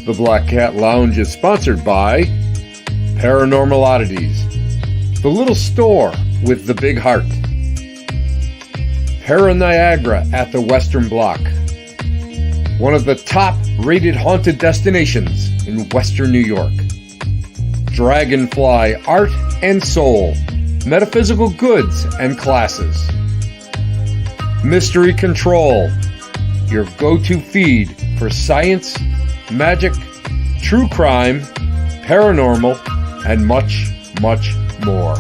The Black Cat Lounge is sponsored by Paranormal Oddities, the little store with the big heart, Niagara at the Western Block, one of the top-rated haunted destinations in Western New York, Dragonfly Art and Soul, metaphysical goods and classes, Mystery Control, your go-to feed for science, magic, true crime, paranormal, and much, much more.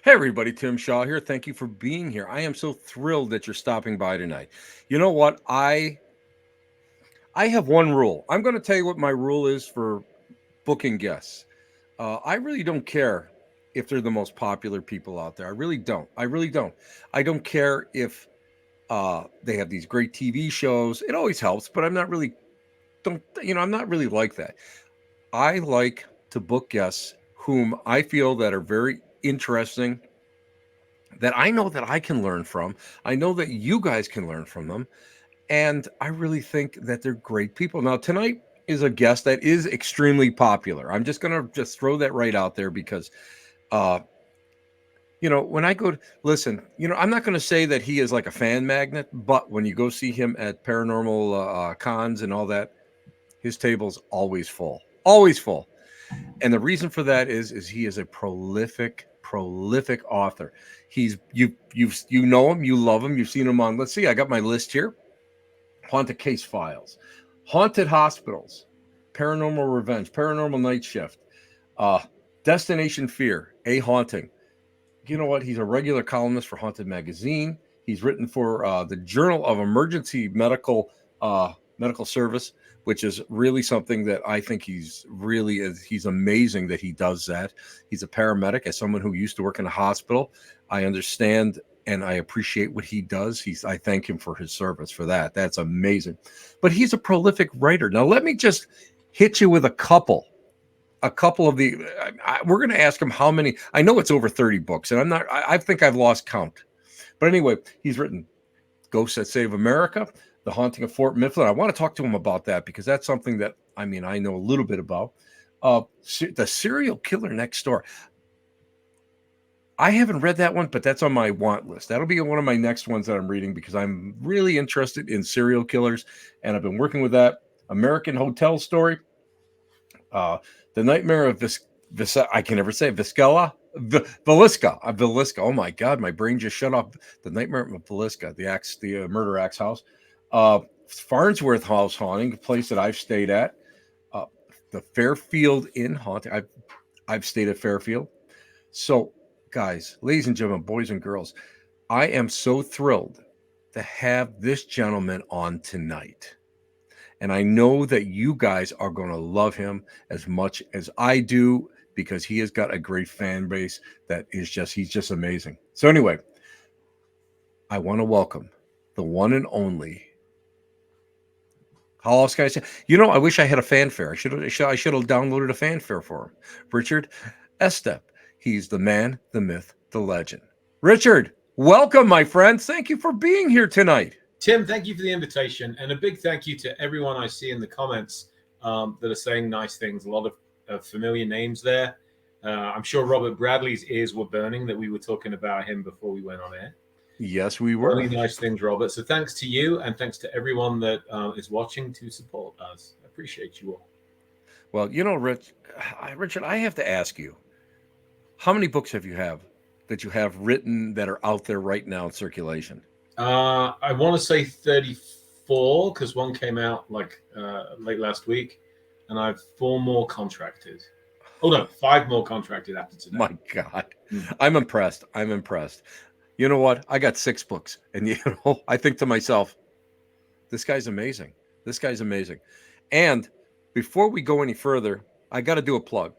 Hey everybody, Tim Shaw here. Thank you for being here. I am so thrilled that you're stopping by tonight. You know what? I have one rule. I'm going to tell you what my rule is for booking guests. I really don't care if they're the most popular people out there. I really don't. I don't care if they have these great TV shows. It always helps, but I'm not really like that. I like to book guests whom I feel that are very interesting, that I know that I can learn from. I know that you guys can learn from them. And I really think that they're great people. Now, tonight is a guest that is extremely popular. I'm just going to throw that right out there because, when I go to listen, I'm not going to say that he is like a fan magnet, but when you go see him at paranormal cons and all that, his table's always full, always full. And the reason for that is he is a prolific author. You know him, you love him, you've seen him on, let's see, I got my list here. Haunted Case Files, Haunted Hospitals, Paranormal Revenge, Paranormal Night Shift, Destination Fear, A Haunting. You know what? He's a regular columnist for Haunted Magazine. He's written for the Journal of Emergency Medical Service, which is really something that I think he's amazing that he does that. He's a paramedic. As someone who used to work in a hospital, I understand and I appreciate what he does. I thank him for his service for that. That's amazing. But he's a prolific writer. Now, let me just hit you with a couple of the, we're going to ask him how many. I know it's over 30 books, and I think I've lost count. But anyway, he's written Ghosts That Save America, The Haunting of Fort Mifflin. I want to talk to him about that because that's something that, I know a little bit about. The Serial Killer Next Door. I haven't read that one, but that's on my want list. That'll be one of my next ones that I'm reading because I'm really interested in serial killers, and I've been working with that. American Hotel Story. The Nightmare of I can never say Villisca. Oh my God, my brain just shut off. The Nightmare of Villisca, the murder axe house. Farnsworth House Haunting, a place that I've stayed at. The Fairfield Inn Haunting. I've stayed at Fairfield. So, guys, ladies and gentlemen, boys and girls, I am so thrilled to have this gentleman on tonight. And I know that you guys are going to love him as much as I do because he has got a great fan base that he's just amazing. So anyway, I want to welcome the one and only. How else can I say? I wish I had a fanfare. I should have downloaded a fanfare for him. Richard Estep. He's the man, the myth, the legend. Richard, welcome, my friend. Thank you for being here tonight. Tim, thank you for the invitation. And a big thank you to everyone I see in the comments that are saying nice things. A lot of familiar names there. I'm sure Robert Bradley's ears were burning that we were talking about him before we went on air. Yes, we were. Really nice things, Robert. So thanks to you and thanks to everyone that is watching to support us. I appreciate you all. Well, Richard, I have to ask you, how many books that you have written that are out there right now in circulation? I want to say 34 because one came out late last week, and I have 4 more contracted. Oh no, 5 more contracted after today. My God, I'm impressed. You know what? I got 6 books, and I think to myself, this guy's amazing. And Before we go any further, I got to do a plug.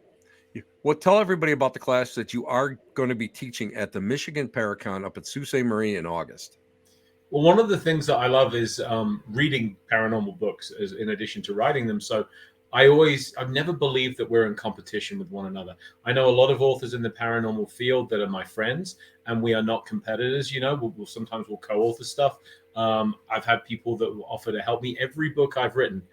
Well, tell everybody about the class that you are going to be teaching at the Michigan Paracon up at Sault Ste. Marie in August. Well, one of the things that I love is reading paranormal books as, in addition to writing them. So I've never believed that we're in competition with one another. I know a lot of authors in the paranormal field that are my friends, and we are not competitors. You know, we'll sometimes we'll co-author stuff. I've had people that will offer to help me. Every book I've written,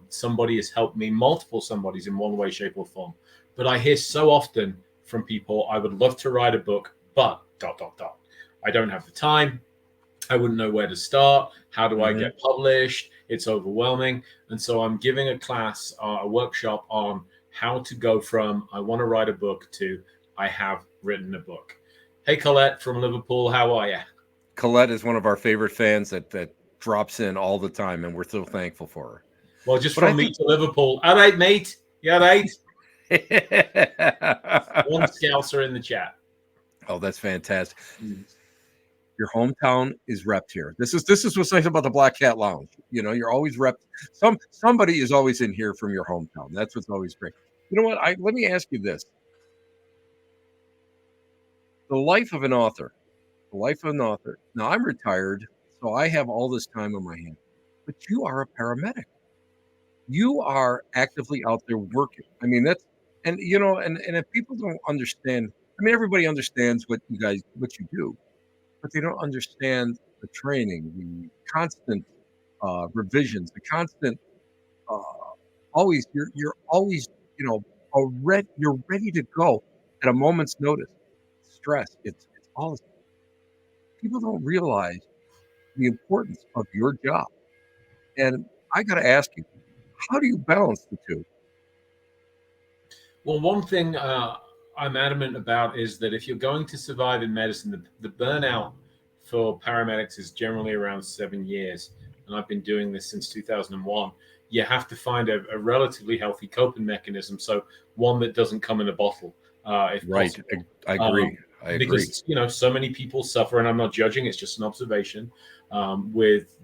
somebody has helped me, multiple somebodies in one way, shape, or form. But I hear so often from people, I would love to write a book, but dot dot dot. I don't have the time. I wouldn't know where to start. How do I get published? It's overwhelming. And so I'm giving a class, a workshop on how to go from I want to write a book to I have written a book. Hey, Colette from Liverpool, how are you? Colette is one of our favorite fans that drops in all the time, and we're so thankful for her. Well, just from me to Liverpool. All right, mate. You all right? One Scouser in the chat. Oh, that's fantastic. Your hometown is repped here. This is what's nice about the Black Cat Lounge. You know, you're always repped. Somebody is always in here from your hometown. That's what's always great. You know what? Let me ask you this: the life of an author. The life of an author. Now I'm retired, so I have all this time on my hands. But you are a paramedic. You are actively out there working. I mean, that's and you know, and if people don't understand, I mean, everybody understands what you do, but they don't understand the training, the constant revisions, the constant uh, always you're always you're ready to go at a moment's notice. Stress, it's all people don't realize the importance of your job, and I got to ask you, how do you balance the two? Well, one thing I'm adamant about is that if you're going to survive in medicine, the burnout for paramedics is generally around 7 years. And I've been doing this since 2001. You have to find a relatively healthy coping mechanism. So one that doesn't come in a bottle, if Right. possible. I agree. I agree. Because, you know, so many people suffer, and I'm not judging, it's just an observation, with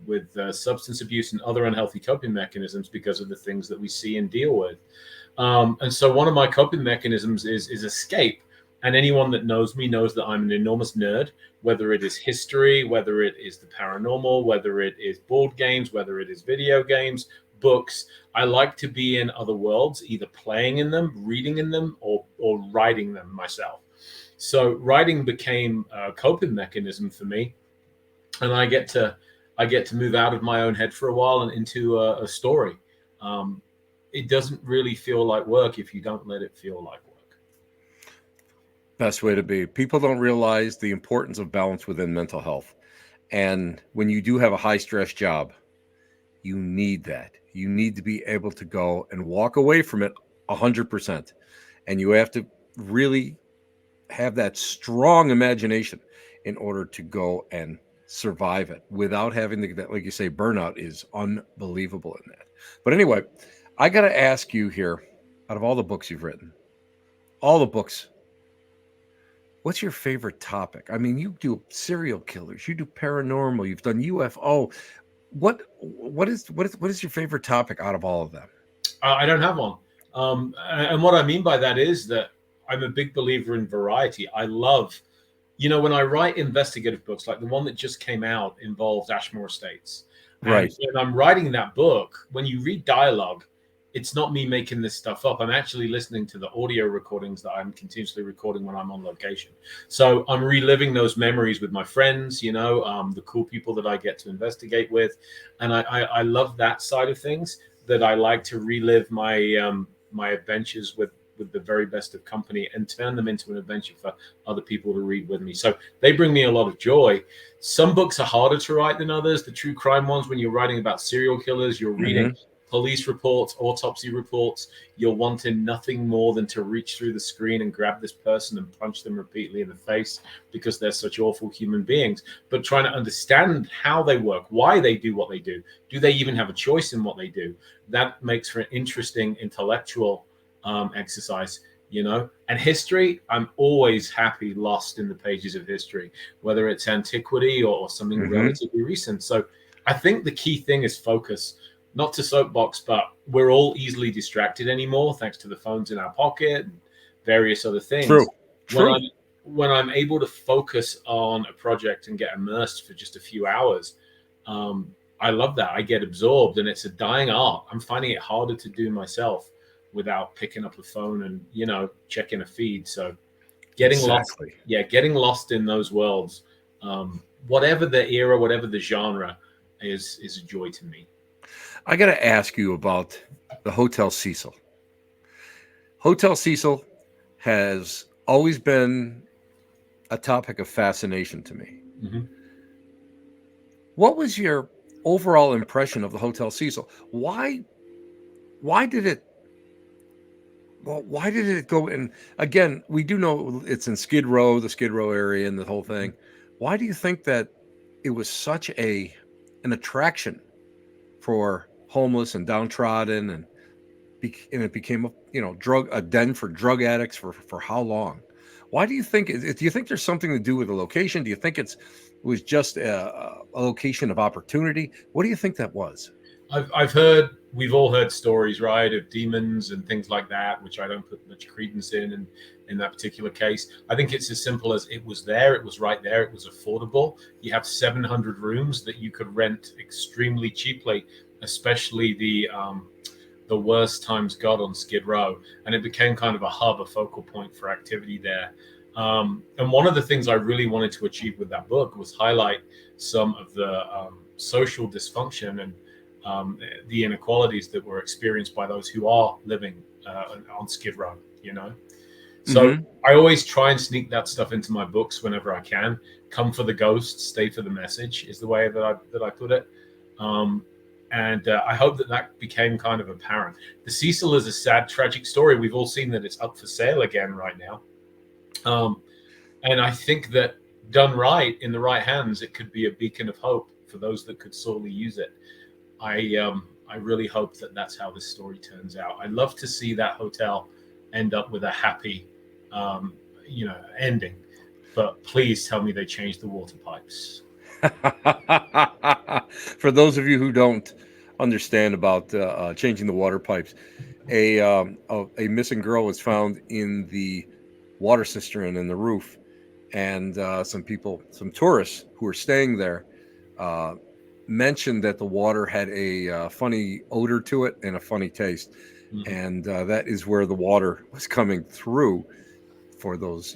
substance abuse and other unhealthy coping mechanisms because of the things that we see and deal with. And so one of my coping mechanisms is escape. And anyone that knows me knows that I'm an enormous nerd, whether it is history, whether it is the paranormal, whether it is board games, whether it is video games, books. I like to be in other worlds, either playing in them, reading in them, or writing them myself. So writing became a coping mechanism for me. And I get to move out of my own head for a while and into a story. It doesn't really feel like work if you don't let it feel like work. Best way to be. People don't realize the importance of balance within mental health. And when you do have a high stress job, you need that. You need to be able to go and walk away from it 100%. And you have to really have that strong imagination in order to go and survive it without having to, like you say, burnout is unbelievable in that. But anyway, I got to ask you here, out of all the books you've written, all the books, what's your favorite topic? I mean, you do serial killers, you do paranormal, you've done UFO. What is your favorite topic out of all of them? I don't have one. And what I mean by that is that I'm a big believer in variety. I love, you know, when I write investigative books, like the one that just came out involved Ashmore Estates. And right. when I'm writing that book, when you read dialogue, it's not me making this stuff up. I'm actually listening to the audio recordings that I'm continuously recording when I'm on location. So I'm reliving those memories with my friends, you know, the cool people that I get to investigate with. And I love that side of things, that I like to relive my my adventures with the very best of company and turn them into an adventure for other people to read with me. So they bring me a lot of joy. Some books are harder to write than others. The true crime ones, when you're writing about serial killers, you're reading police reports, autopsy reports, you're wanting nothing more than to reach through the screen and grab this person and punch them repeatedly in the face because they're such awful human beings. But trying to understand how they work, why they do what they do they even have a choice in what they do? That makes for an interesting intellectual exercise, you know. And history, I'm always happy lost in the pages of history, whether it's antiquity or something relatively recent. So I think the key thing is focus. not to soapbox, but we're all easily distracted anymore thanks to the phones in our pocket and various other things. True. When True. I'm able to focus on a project and get immersed for just a few hours, um, I love that. I get absorbed, and it's a dying art. I'm finding it harder to do myself without picking up a phone and checking a feed. So getting lost, Exactly. yeah, getting lost in those worlds, whatever the era, whatever the genre, is a joy to me. I got to ask you about the Hotel Cecil. Hotel Cecil has always been a topic of fascination to me. Mhm. What was your overall impression of the Hotel Cecil? Why did it why did it go in? Again, we do know it's in Skid Row, the Skid Row area and the whole thing. Why do you think that it was such an attraction for homeless and downtrodden, and it became a den for drug addicts for how long? Why do you think? Do you think there's something to do with the location? Do you think it was just a location of opportunity? What do you think that was? I've heard, we've all heard stories, right, of demons and things like that, which I don't put much credence in. And in that particular case, I think it's as simple as it was there, it was right there, it was affordable. You have 700 rooms that you could rent extremely cheaply, especially the worst times got on Skid Row, and it became kind of a hub, a focal point for activity there. And one of the things I really wanted to achieve with that book was highlight some of the social dysfunction and the inequalities that were experienced by those who are living on Skid Row, So Mm-hmm. I always try and sneak that stuff into my books whenever I can. Come for the ghost, stay for the message is the way that I put it. And I hope that became kind of apparent. The Cecil is a sad, tragic story. We've all seen that it's up for sale again right now. And I think that done right in the right hands, it could be a beacon of hope for those that could sorely use it. I really hope that that's how this story turns out. I'd love to see that hotel end up with a happy, ending. But please tell me they changed the water pipes. For those of you who don't understand about changing the water pipes, a missing girl was found in the water cistern in the roof, and some tourists who were staying there, uh, mentioned that the water had a funny odor to it and a funny taste, Mhm. and that is where the water was coming through for those,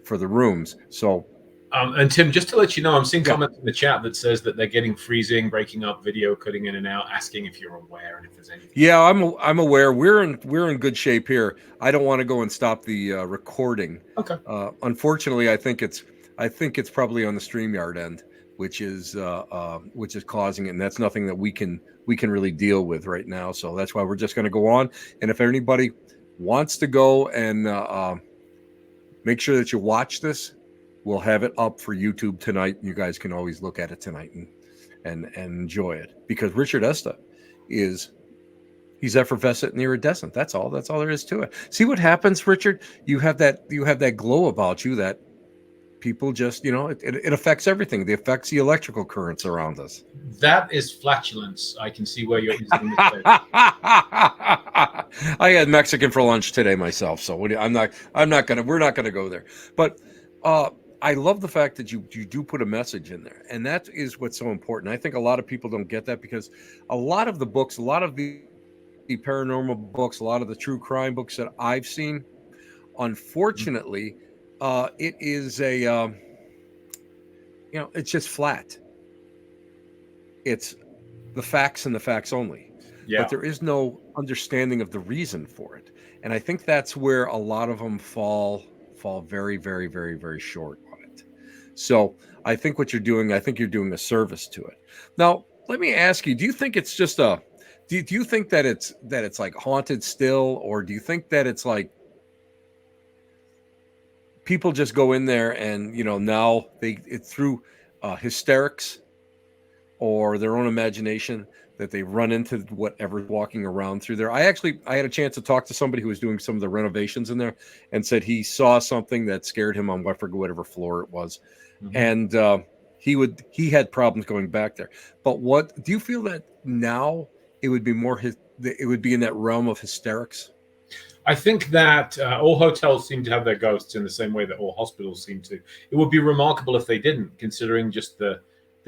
for the rooms. So And Tim, just to let you know, I'm seeing yeah. comments in the chat that says that they're getting freezing, breaking up, video cutting in and out, asking if you're aware and if there's anything. Yeah, I'm aware. We're in good shape here. I don't want to go and stop the recording. Okay. Unfortunately, I think it's probably on the StreamYard end, which is causing it, and that's nothing that we can really deal with right now. So that's why we're just going to go on. And if anybody wants to go and make sure that you watch this, we'll have it up for YouTube tonight. You guys can always look at it tonight and enjoy it, because Richard Estep is he's effervescent and iridescent. That's all. That's all there is to it. See what happens, Richard? You have that glow about you that people just, it affects everything. It affects the electrical currents around us. That is flatulence. I can see where you're easily mistaken. I had Mexican for lunch today myself, so we're not gonna go there. But uh, I love the fact that you do put a message in there, and that is what's so important. I think a lot of people don't get that, because a lot of the books, a lot of the paranormal books, a lot of the true crime books that I've seen, unfortunately, it is it's just flat. It's the facts and the facts only, but Yeah. there is no understanding of the reason for it. And I think that's where a lot of them fall very, very, very, very short on it. So I think you're doing a service to it. Now, let me ask you, do you think it's just do you think that it's like haunted still, or do you think that it's like people just go in there and now it's through hysterics or their own imagination that they run into whatever's walking around through there? I had a chance to talk to somebody who was doing some of the renovations in there, and said he saw something that scared him on, I forget, whatever floor it was, Mhm. and he had problems going back there. But what do you feel that now it would be more it would be in that realm of hysterics. I think that all hotels seem to have their ghosts in the same way that all hospitals seem to. It would be remarkable if they didn't, considering just the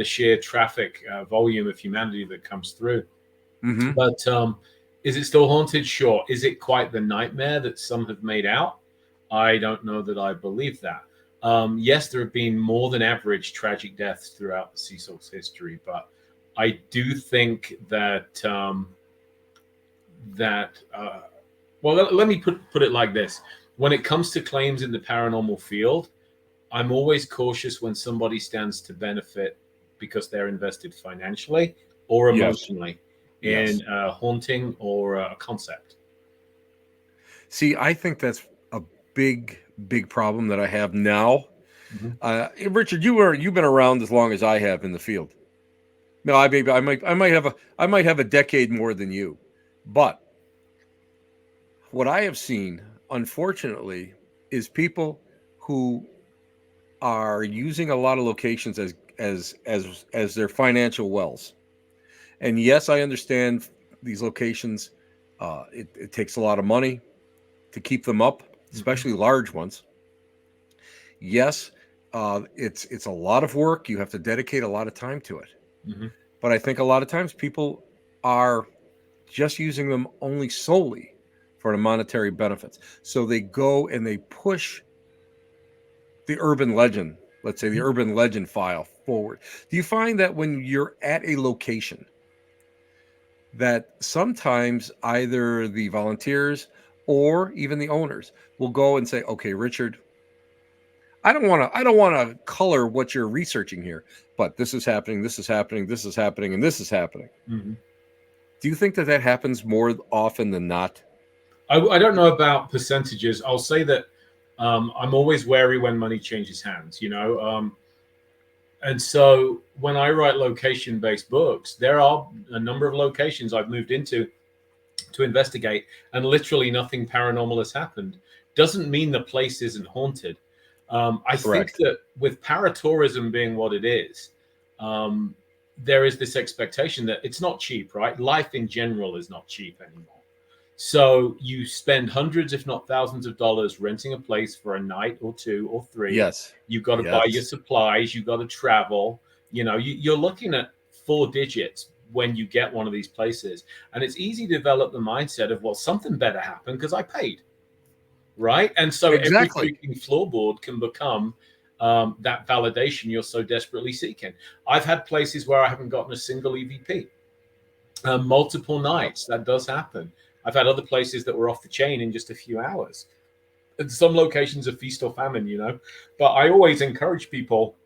sheer traffic volume of humanity that comes through. Mm-hmm. But is it still haunted? Sure. Is it quite the nightmare that some have made out? I don't know that I believe that. Yes, there have been more than average tragic deaths throughout the Cecil's history, but I do think that well, let me put it like this: when it comes to claims in the paranormal field, I'm always cautious when somebody stands to benefit because they're invested financially or Yes. emotionally Yes. in haunting or a concept. See, I think that's a big, big problem that I have now. Mhm. Richard, you've been around as long as I have in the field. No, I might have a decade more than you, but what I have seen, unfortunately, is people who are using a lot of locations as their financial wells. And yes, I understand these locations. It takes a lot of money to keep them up, Mhm. especially large ones. Yes, it's a lot of work. You have to dedicate a lot of time to it. Mhm. But I think a lot of times people are just using them only solely for the monetary benefits. So they go and they push the urban legend, let's say the Mhm. urban legend file forward. Do you find that when you're at a location that sometimes either the volunteers or even the owners will go and say, "Okay, Richard, I don't want to color what you're researching here, but this is happening, this is happening, this is happening, and this is happening." Mhm. Do you think that that happens more often than not? I don't know about percentages. I'll say that I'm always wary when money changes hands. And so when I write location-based books, there are a number of locations I've moved into to investigate, and literally nothing paranormal has happened. Doesn't mean the place isn't haunted. I think Correct. that with paratourism being what it is, um, there is this expectation that it's not cheap, right? Life in general is not cheap anymore. So you spend hundreds, if not thousands of dollars renting a place for a night or two or three. Yes. You've got to buy your Yes. supplies. You've got to travel. You're looking at 4 digits when you get one of these places. And it's easy to develop the mindset of, well, something better happened because I paid, right? And so every Exactly. creaking floorboard can become that validation you're so desperately seeking. I've had places where I haven't gotten a single EVP, multiple Yep. nights. That does happen. I've had other places that were off the chain in just a few hours. And some locations are feast or famine. But I always encourage people,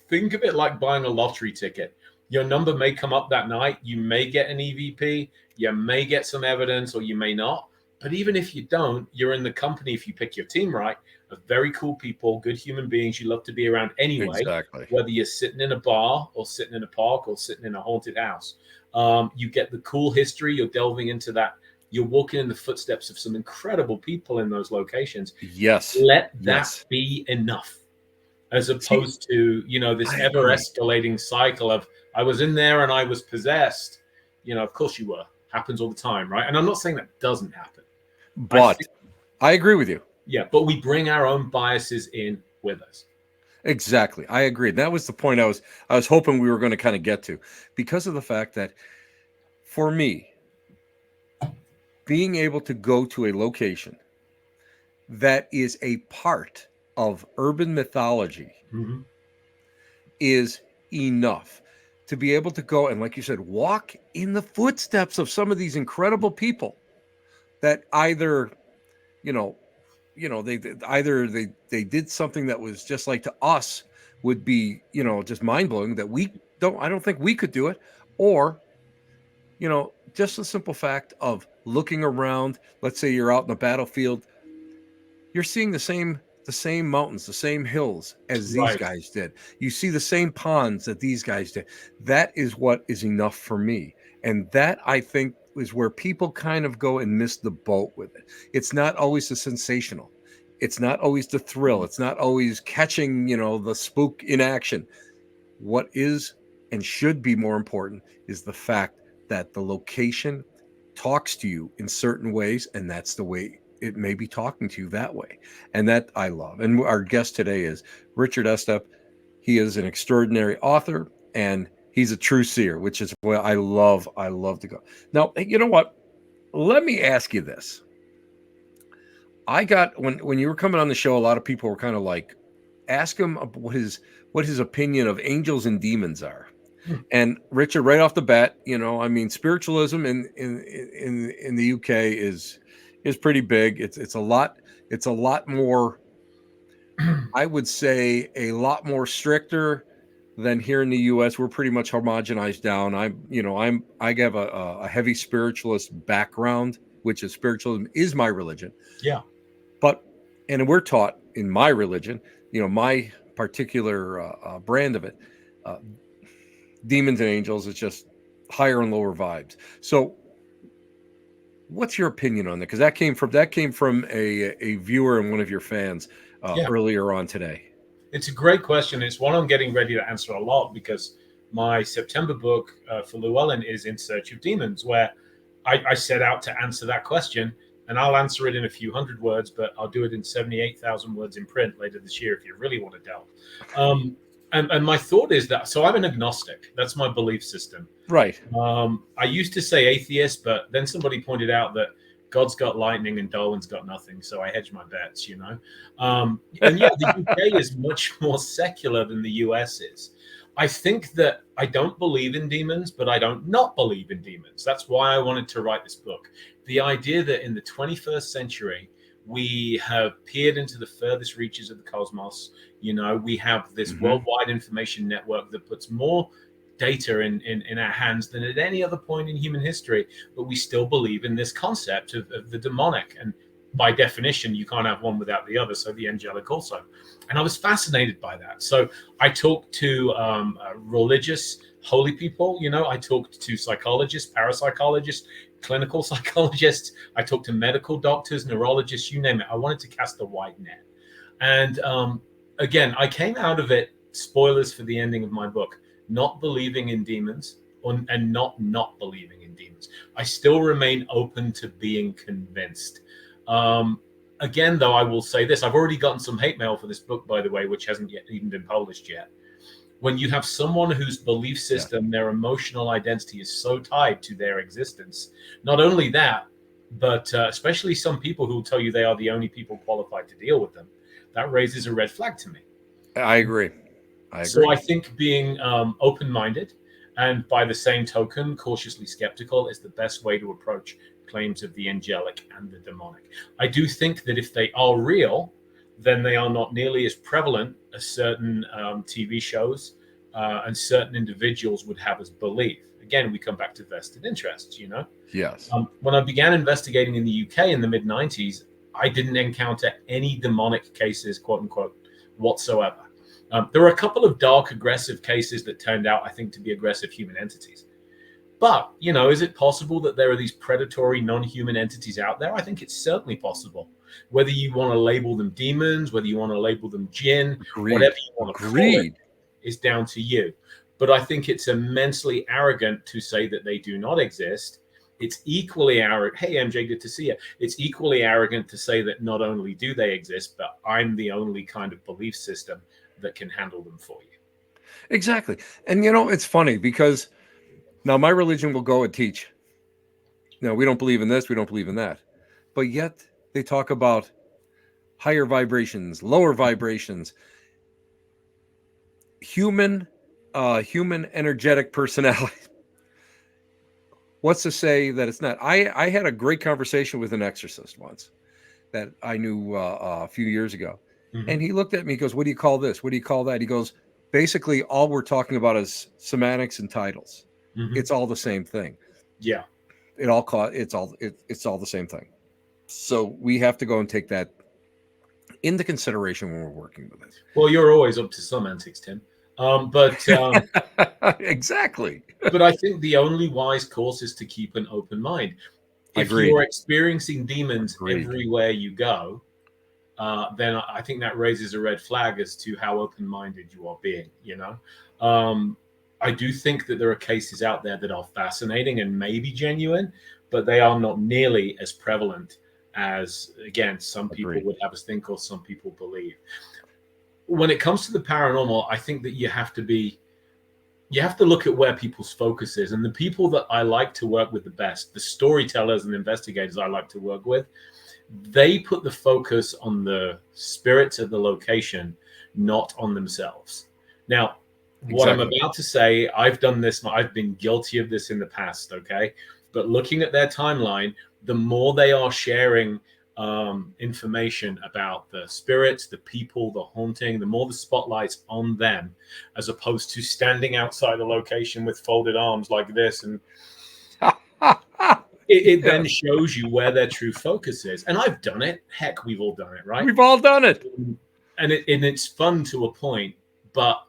think of it like buying a lottery ticket. Your number may come up that night. You may get an EVP, you may get some evidence, or you may not. But even if you don't, you're in the company, if you pick your team right, of very cool people, good human beings you love to be around anyway, Exactly. whether you're sitting in a bar or sitting in a park or sitting in a haunted house. You get the cool history, you're delving into that. You're walking in the footsteps of some incredible people in those locations. Yes. Let that Yes. be enough, as See, opposed to this I ever agree. escalating cycle of, I was in there and I was possessed. Of course you were. Happens all the time, right? And I'm not saying that doesn't happen. I But think, I agree with you. yeah, but we bring our own biases in with us. Exactly. I agree. That was the point I was hoping we were going to kind of get to, because of the fact that for me, being able to go to a location that is a part of urban mythology Mm-hmm. is enough to be able to go and, like you said, walk in the footsteps of some of these incredible people that either, you know, either they did something that was just like to us would be, just mind-blowing, that I don't think we could do it, or just the simple fact of looking around. Let's say you're out in the battlefield, you're seeing the same mountains, the same hills as these Right. guys did. You see the same ponds that these guys did. That is what is enough for me. And that, I think, is where people kind of go and miss the boat with it. It's not always the sensational. It's not always the thrill. It's not always catching, the spook in action. What is and should be more important is the fact that the location talks to you in certain ways, and that's the way it may be talking to you that way. And that I love. And our guest today is Richard Estep. He is an extraordinary author, and he's a true seer, which is what I love. I love to go. Now, you know what? Let me ask you this. I got when you were coming on the show, a lot of people were kind of like, ask him what his opinion of angels and demons are. Hmm. And Richard, right off the bat, I mean, spiritualism in the UK is pretty big. It's a lot more. I would say a lot more stricter than here in the U.S. We're pretty much homogenized down. I have a heavy spiritualist background, which is spiritualism is my religion. Yeah. But and we're taught in my religion, my particular brand of it, uh, demons and angels is just higher and lower vibes. So, what's your opinion on that? Because that came from a viewer and one of your fans Yeah. earlier on today. It's a great question. It's one I'm getting ready to answer a lot because my September book for Llewellyn is In Search of Demons, where I set out to answer that question. And I'll answer it in a few hundred words, but I'll do it in 78,000 words in print later this year if you really want to delve. And my thought is that, so I'm an agnostic. That's my belief system. Right. I used to say atheist, but then somebody pointed out that God's got lightning and Darwin's got nothing. So I hedge my bets, And yeah, the UK is much more secular than the US is. I think that I don't believe in demons, but I don't not believe in demons. That's why I wanted to write this book. The idea that in the 21st century, we have peered into the furthest reaches of the cosmos. We have this worldwide information network that puts more data in our hands than at any other point in human history. But we still believe in this concept of the demonic. And by definition, you can't have one without the other. So the angelic also. And I was fascinated by that. So I talked to religious, holy people. I talked to psychologists, parapsychologists, clinical psychologists. I talked to medical doctors, neurologists, you name it. I wanted to cast a wide net. And again, I came out of it, spoilers for the ending of my book, not believing in demons and not believing in demons. I still remain open to being convinced. Again, though, I will say this. I've already gotten some hate mail for this book, by the way, which hasn't yet even been published yet. When you have someone whose belief system, their emotional identity is so tied to their existence, not only that, but especially some people who will tell you they are the only people qualified to deal with them, that raises a red flag to me. I agree. So I think being open-minded and by the same token, cautiously skeptical is the best way to approach claims of the angelic and the demonic. I do think that if they are real, then they are not nearly as prevalent as certain TV shows and certain individuals would have us believe. Again, we come back to vested interests, Yes. When I began investigating in the UK in the mid-90s, I didn't encounter any demonic cases, quote unquote, whatsoever. There were a couple of dark, aggressive cases that turned out, I think, to be aggressive human entities. But, is it possible that there are these predatory non-human entities out there? I think it's certainly possible. Whether you want to label them demons, whether you want to label them jinn, whatever you want to call it, is down to you. But I think it's immensely arrogant to say that they do not exist. It's equally arrogant. Hey, MJ, good to see you. It's equally arrogant to say that not only do they exist, but I'm the only kind of belief system that can handle them for you. Exactly. And, it's funny because now my religion will go and teach. No, we don't believe in this. We don't believe in that. But yet they talk about higher vibrations, lower vibrations, human energetic personality. What's to say that it's not? I had a great conversation with an exorcist once that I knew a few years ago. And he looked at me, he goes, what do you call this? What do you call that? He goes, basically all we're talking about is semantics and titles. It's all the same thing. Yeah. It's all the same thing. So we have to go and take that into consideration when we're working with it. Well, you're always up to some antics, Tim. Exactly. But I think the only wise course is to keep an open mind. If you're experiencing demons everywhere you go, then I think that raises a red flag as to how open-minded you are being, I do think that there are cases out there that are fascinating and maybe genuine, but they are not nearly as prevalent as, again, some people Agreed. would have us think or some people believe. When it comes to the paranormal, I think that you have to look at where people's focus is. And the people that I like to work with the best, the storytellers and investigators I like to work with, they put the focus on the spirits of the location, not on themselves. Now, what I'm Exactly. about to say, I've done this, I've been guilty of this in the past, okay? But looking at their timeline, the more they are sharing information about the spirits, the people, the haunting, the more the spotlight's on them, as opposed to standing outside the location with folded arms like this. And it Yeah, then shows you where their true focus is. And I've done it. Heck, we've all done it, right? we've all done it. And it's fun to a point, but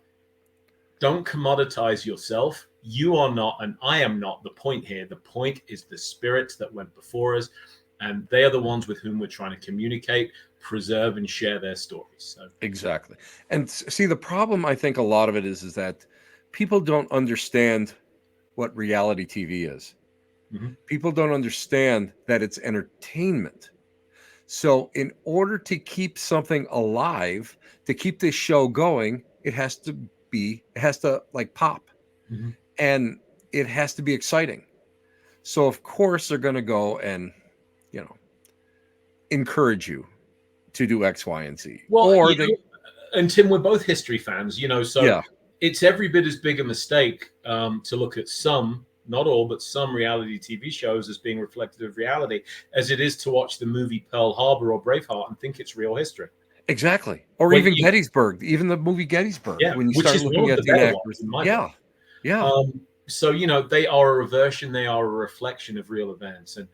don't commoditize yourself. You are not, and I am not the point here. The point is the spirits that went before us, and they are the ones with whom we're trying to communicate, preserve, and share their stories. So, Exactly. And see, the problem, I think a lot of it is that people don't understand what reality TV is. mhm. People don't understand that it's entertainment. So, in order to keep something alive, to keep this show going, it has to like pop, Mhm. and it has to be exciting. So, of course, they're going to go and, you know, encourage you to do X, Y, and Z. Well, Or they, and Tim, we're both history fans, so yeah, it's every bit as big a mistake to look at some, not all, but some reality TV shows as being reflective of reality, as it is to watch the movie Pearl Harbor or Braveheart and think it's real history. exactly. Or When even you, Gettysburg, even the movie Gettysburg, yeah, when you which start is one looking of at the the better ones inaccuracy. in my book. Yeah, yeah, So they are a reversion, they are a reflection of real events, and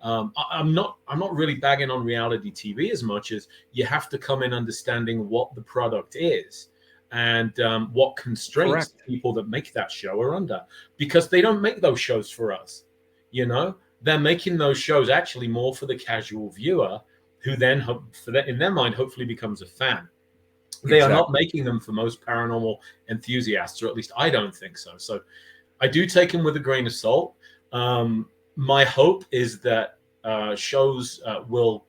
I'm not really bagging on reality TV as much as you have to come in understanding what the product is and what constraints correct. people that make that show are under, because they don't make those shows for us. They're making those shows actually more for the casual viewer, who then in their mind hopefully becomes a fan. They are not Exactly. making them for most paranormal enthusiasts, or at least I don't think so. So I do take them with a grain of salt. My hope is that shows will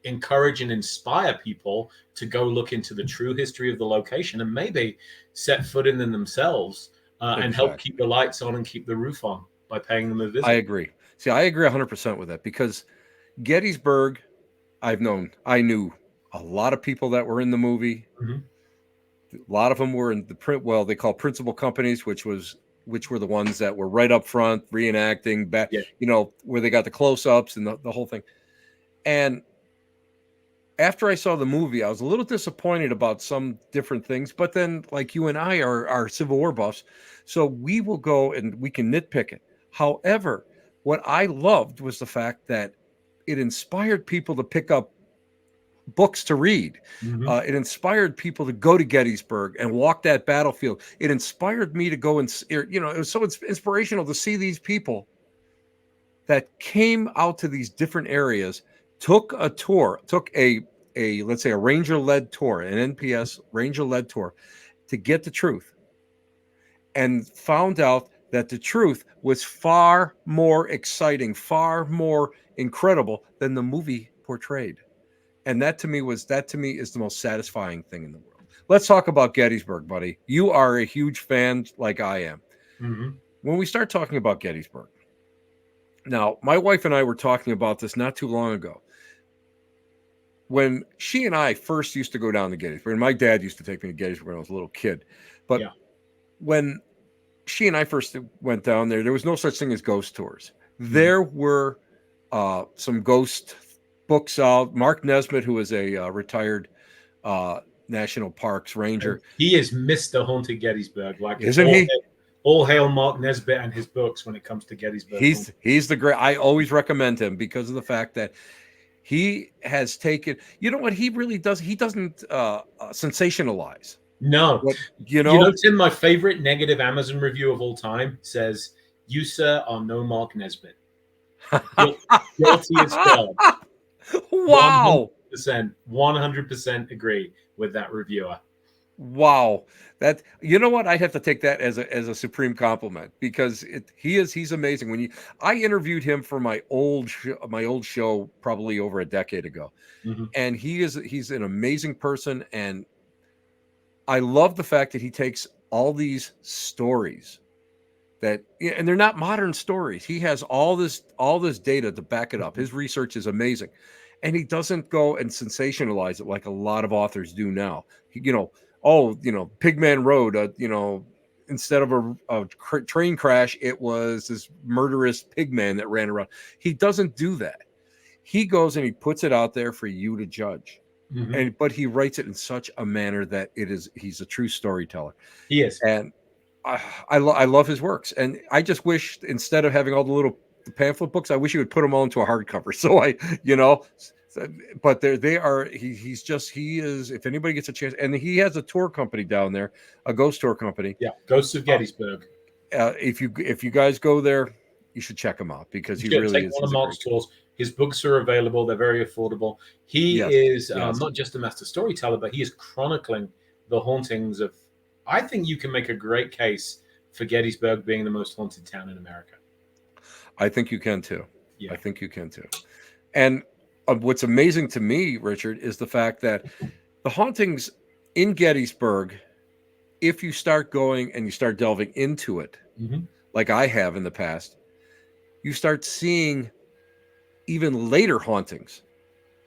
encourage and inspire people to go look into the true history of the location and maybe set foot in them themselves, and help keep Exactly. the lights on and keep the roof on by paying them a I visit. agree. See, I agree 100% with that because Gettysburg, I knew a lot of people that were in the movie. Mhm. A lot of them were in the well, they call principal companies, which were the ones that were right up front reenacting back, Yeah. where they got the close-ups and the whole thing. And after I saw the movie, I was a little disappointed about some different things, but then like you and I are Civil War buffs, so we will go and we can nitpick it. However, what I loved was the fact that it inspired people to pick up books to read. Mhm. It inspired people to go to Gettysburg and walk that battlefield. It inspired me to go and, it was so inspirational to see these people that came out to these different areas, took a tour, took a let's say a ranger led tour, an NPS ranger led tour to get the truth, and found out that the truth was far more exciting, far more incredible than the movie portrayed. And that to me is the most satisfying thing in the world. Let's talk about Gettysburg, buddy. You are a huge fan like I am. Mhm. When we start talking about Gettysburg, now my wife and I were talking about this not too long ago. When she and I first used to go down to Gettysburg, and my dad used to take me to Gettysburg when I was a little kid, but Yeah. when she and I first went down there was no such thing as ghost tours. Mhm. There were some ghost books out. Mark Nesbitt, who is a retired uh, National Parks And ranger, he is Mr. Haunted Gettysburg. Like isn't he? all hail Mark Nesbitt and his books when it comes to Gettysburg. He's the great. I always recommend him because of the fact that he has taken. You know what he really does? He doesn't sensationalize. No. What you know? Tim, my favorite negative Amazon review of all time says, "You, sir, are no Mark Nesbitt. Guilty as charged." Wow. 100%, 100% agree with that reviewer. Wow. That, you know what? I'd have to take that as a supreme compliment, because he's amazing. I interviewed him for my old show probably over a decade ago. Hmm. And he's an amazing person, and I love the fact that he takes all these stories that, yeah, and they're not modern stories. He has all this data to back it up. His research is amazing, and he doesn't go and sensationalize it like a lot of authors do now. Oh, Pigman Road, instead of a train crash, it was this murderous pigman that ran around. He doesn't do that. He goes and he puts it out there for you to judge, Hmm. and but he writes it in such a manner that he's a true storyteller. He is. And I love his works, and I just wish, instead of having all the pamphlet books, I wish he would put them all into a hardcover. So but they are. He is. If anybody gets a chance, and he has a tour company down there, a ghost tour company. Yeah. Ghosts of Uh, Gettysburg. if you guys go there, you should check him out, because You he should really take is. one of He's a Mark's great guy. tours. His books are available. They're very affordable. He Yes, is yes. not just a master storyteller, but he is chronicling the hauntings of. I think you can make a great case for Gettysburg being the most haunted town in America. I think you can too. I Yeah. think you can too. And what's amazing to me, Richard, is the fact that the hauntings in Gettysburg, if you start going and you start delving into it, Hmm. like I have in the past, you start seeing even later hauntings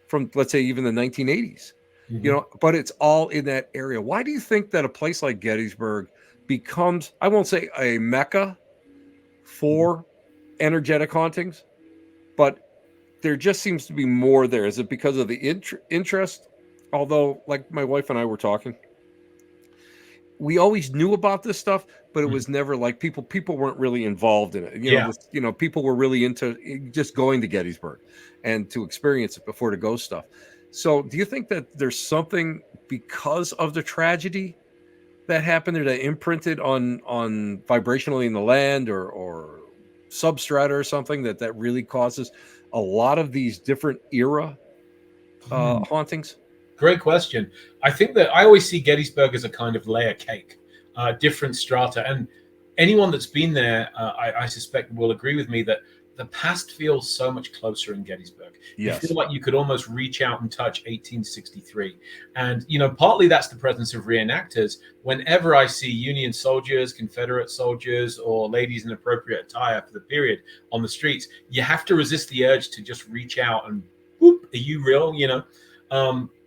from, let's say, even the 1980s. Hmm. But it's all in that area. Why do you think that a place like Gettysburg becomes, I won't say a mecca for energetic hauntings, but there just seems to be more there? Is it because of the interest? Although, like my wife and I were talking, we always knew about this stuff, but it Hmm. was never like people weren't really involved in it. Yeah. People were really into just going to Gettysburg and to experience it before to go stuff. So, do you think that there's something, because of the tragedy that happened there, that imprinted on vibrationally in the land, or substrata or something, that really causes a lot of these different era Hmm. hauntings? Great question. I think that I always see Gettysburg as a kind of layer cake, different strata. And anyone that's been there, I suspect, will agree with me that the past feels so much closer in Gettysburg. You feel Yes. like you could almost reach out and touch 1863. And, partly that's the presence of reenactors. Whenever I see Union soldiers, Confederate soldiers, or ladies in appropriate attire for the period on the streets, you have to resist the urge to just reach out and, whoop, are you real?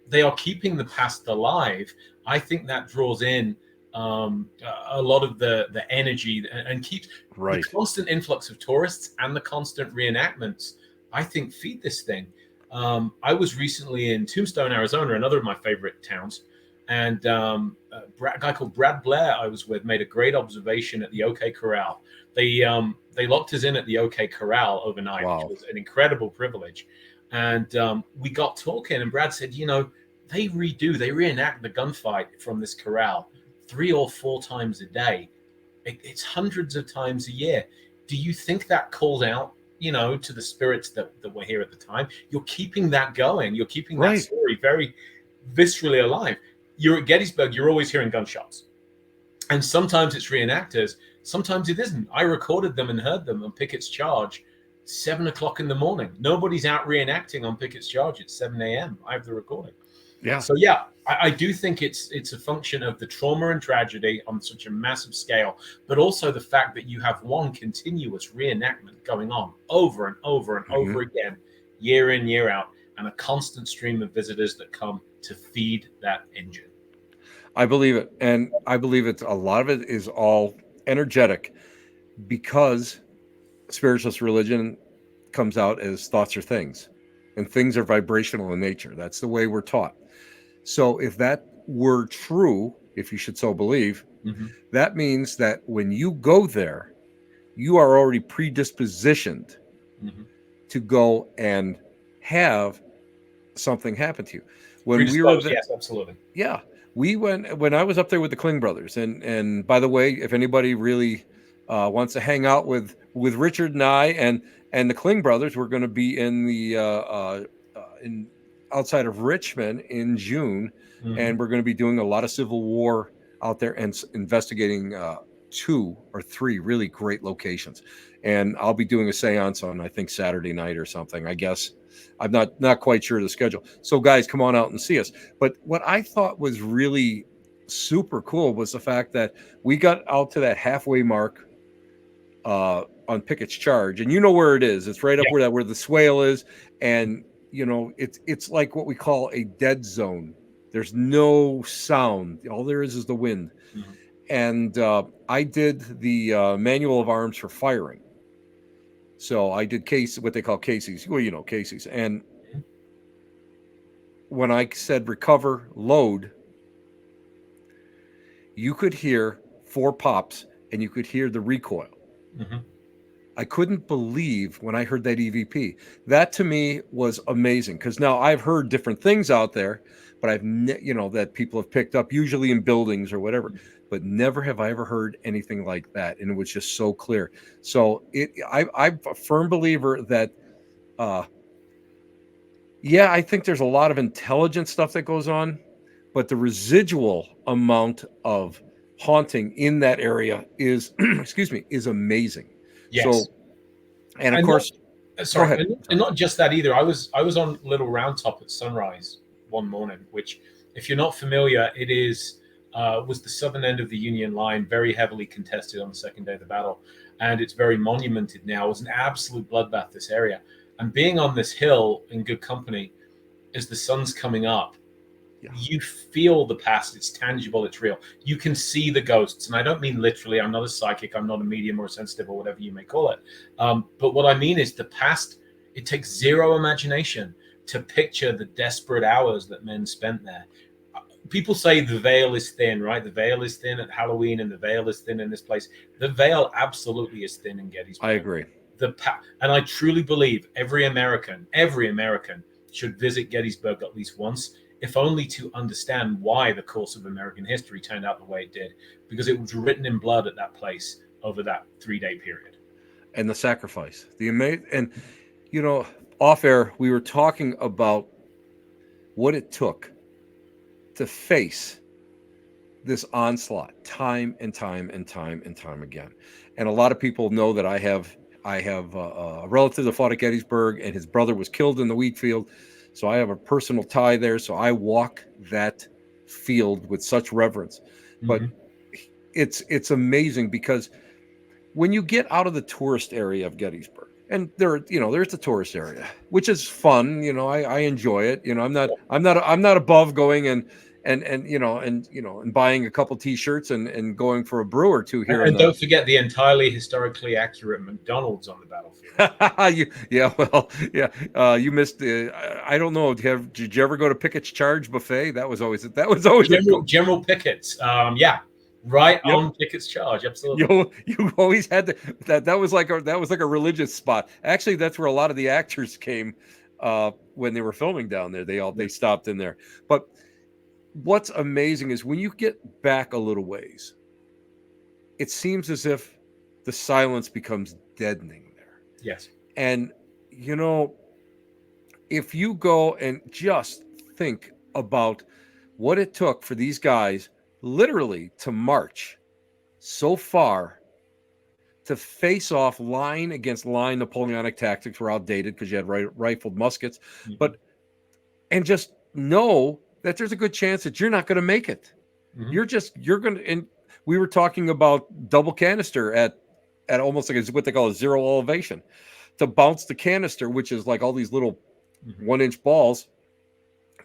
They are keeping the past alive. I think that draws in a lot of the energy, and keeps the Right. constant influx of tourists and the constant reenactments. I think feed this thing. I was recently in Tombstone, Arizona, another of my favorite towns, and a guy called Brad Blair I was with made a great observation at the OK Corral. They locked us in at the OK Corral overnight, which Wow. was an incredible privilege. And we got talking, and Brad said, they reenact the gunfight from this corral 3 or 4 times a day. It's hundreds of times a year. Do you think that calls out, to the spirits that were here at the time? You're keeping that going. You're keeping that Right. story very viscerally alive. You're at Gettysburg, you're always hearing gunshots. And sometimes it's reenactors, sometimes it isn't. I recorded them and heard them on Pickett's Charge, 7 o'clock in the morning. Nobody's out reenacting on Pickett's Charge at 7 a.m. I have the recording. Yeah. So yeah, I do think it's a function of the trauma and tragedy on such a massive scale, but also the fact that you have one continuous reenactment going on over and over and Hmm. over again, year in, year out, and a constant stream of visitors that come to feed that engine. I believe it. And I believe it's a lot of it is all energetic, because spiritualist religion comes out as thoughts are things, and things are vibrational in nature. That's the way we're taught. So, if that were true, if you should so believe, Mm-hmm. that means that when you go there, you are already predispositioned Mm-hmm. to go and have something happen to you. When we were Predisposed, there, yes, absolutely. yeah, we went when I was up there with the Kling brothers. And by the way, if anybody really wants to hang out with Richard and I and the Kling brothers, we're going to be in the in outside of Richmond in June, Mhm. and we're going to be doing a lot of Civil War out there and investigating 2 or 3 really great locations. And I'll be doing a seance on, I think, Saturday night or something. I guess I'm not quite sure of the schedule. So guys, come on out and see us. But what I thought was really super cool was the fact that we got out to that halfway mark on Pickett's Charge, and you know where it is. It's right up Yeah. where the swale is, and it's like what we call a dead zone. There's no sound. All there is the wind. Mhm. And I did the manual of arms for firing. So I did what they call Casey's. Well, Casey's. And when I said recover, load, you could hear 4 pops, and you could hear the recoil. Mhm. I couldn't believe when I heard that EVP. That to me was amazing, because now I've heard different things out there, but that people have picked up, usually in buildings or whatever, but never have I ever heard anything like that, and it was just so clear. So I'm a firm believer that, yeah, I think there's a lot of intelligent stuff that goes on, but the residual amount of haunting in that area is, excuse me, is amazing. Yes. So, and of And not, course, go sorry, ahead. and Sorry. not just that either. I was on Little Round Top at sunrise one morning, which, if you're not familiar, it is was the southern end of the Union line, very heavily contested on the second day of the battle, and it's very monumented now. It was an absolute bloodbath, this area, and being on this hill in good company as the sun's coming up, Yeah, you feel the past. It's tangible, it's real. You can see the ghosts, and I don't mean literally. I'm not a psychic, I'm not a medium or a sensitive or whatever you may call it, but what I mean is the past. It takes zero imagination to picture the desperate hours that men spent there. People say the veil is thin, right? The veil is thin at Halloween, and the veil is thin in this place. The veil absolutely is thin in I Gettysburg. agree. And I truly believe every American should visit Gettysburg at least once, if only to understand why the course of American history turned out the way it did, because it was written in blood at that place over that 3-day period. And the sacrifice, the amazing, and off air, we were talking about what it took to face this onslaught time and time and time and time again. And a lot of people know that I have a relative that fought at Gettysburg, and his brother was killed in the wheat field. So I have a personal tie there. So I walk that field with such reverence. But Mm-hmm. it's amazing, because when you get out of the tourist area of Gettysburg, and there's the tourist area, which is fun. I enjoy it. I'm not above going and buying a couple T-shirts and going for a brew or two here in And the. don't forget the entirely historically accurate McDonald's on the battlefield. Yeah, well, yeah. You missed the. I don't know. Did you ever go to Pickett's Charge buffet? That was always a General cool. General Pickett's, yeah, right Yep. on Pickett's Charge, absolutely. You always had that was like a religious spot. Actually, that's where a lot of the actors came when they were filming down there. They stopped in there. But what's amazing is when you get back a little ways, it seems as if the silence becomes deadening there. Yes. And you know, if you go and just think about what it took for these guys literally to march so far, to face off line against line. Napoleonic tactics were outdated because you had rifled muskets, Mm-hmm. but and just know that there's a good chance that you're not going to make it. Mm-hmm. You're going to. And we were talking about double canister at almost like what they call a zero elevation, to bounce the canister, which is like all these little Mm-hmm. 1-inch balls,